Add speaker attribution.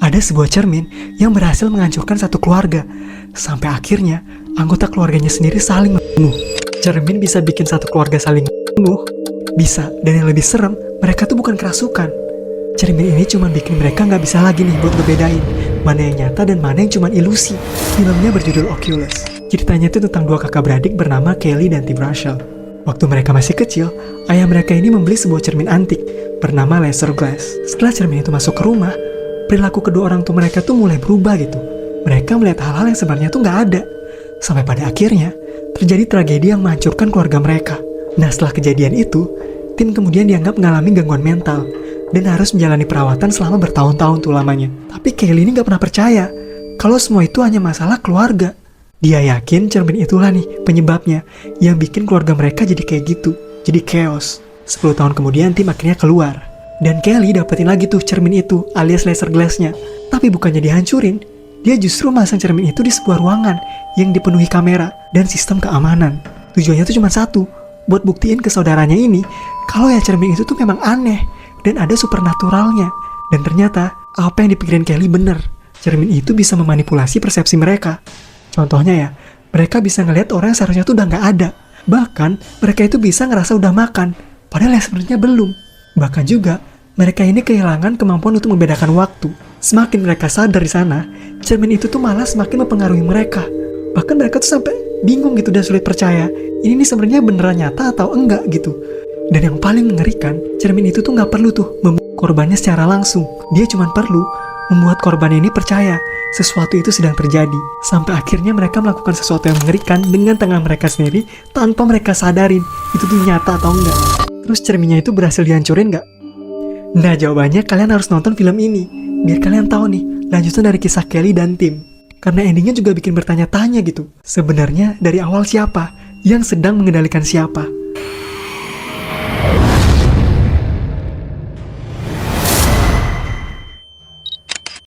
Speaker 1: Ada sebuah cermin yang berhasil menghancurkan satu keluarga, sampai akhirnya anggota keluarganya sendiri saling membunuh. Cermin bisa bikin satu keluarga saling membunuh? Bisa, dan yang lebih serem, mereka tuh bukan kerasukan. Cermin ini cuma bikin mereka nggak bisa lagi nih buat ngebedain mana yang nyata dan mana yang cuma ilusi. Filmnya berjudul Oculus. Ceritanya itu tentang dua kakak beradik bernama Kelly dan Tim Russell. Waktu mereka masih kecil, ayah mereka ini membeli sebuah cermin antik bernama Laser Glass. Setelah cermin itu masuk ke rumah, perilaku kedua orang tua mereka tuh mulai berubah gitu. Mereka melihat hal-hal yang sebenarnya tuh nggak ada. Sampai pada akhirnya, terjadi tragedi yang menghancurkan keluarga mereka. Nah, setelah kejadian itu, Tim kemudian dianggap mengalami gangguan mental dan harus menjalani perawatan selama bertahun-tahun tuh lamanya. Tapi Kelly ini gak pernah percaya kalau semua itu hanya masalah keluarga. Dia yakin cermin itulah nih penyebabnya yang bikin keluarga mereka jadi kayak gitu, jadi chaos. 10 tahun kemudian Tim akhirnya keluar, dan Kelly dapetin lagi tuh cermin itu alias laser glassnya. Tapi bukannya dihancurin, dia justru masang cermin itu di sebuah ruangan yang dipenuhi kamera dan sistem keamanan. Tujuannya tuh cuma satu, buat buktiin ke saudaranya ini kalau ya cermin itu tuh memang aneh dan ada supernaturalnya. Dan ternyata apa yang dipikirin Kelly bener. Cermin itu bisa memanipulasi persepsi mereka. Contohnya ya, mereka bisa ngelihat orang yang seharusnya tuh udah nggak ada. Bahkan mereka itu bisa ngerasa udah makan, padahal ya sebenarnya belum. Bahkan juga mereka ini kehilangan kemampuan untuk membedakan waktu. Semakin mereka sadar di sana, cermin itu tuh malah semakin mempengaruhi mereka. Bahkan mereka tuh sampai bingung gitu dan sulit percaya ini nih sebenarnya beneran nyata atau enggak gitu. Dan yang paling mengerikan, cermin itu tuh nggak perlu tuh membuat korbannya secara langsung. Dia cuma perlu membuat korban ini percaya sesuatu itu sedang terjadi. Sampai akhirnya mereka melakukan sesuatu yang mengerikan dengan tangan mereka sendiri tanpa mereka sadarin itu tuh nyata atau enggak. Terus cerminnya itu berhasil dihancurin nggak? Nah, jawabannya kalian harus nonton film ini biar kalian tahu nih lanjutan dari kisah Kelly dan Tim. Karena endingnya juga bikin bertanya-tanya gitu. Sebenarnya dari awal siapa yang sedang mengendalikan siapa?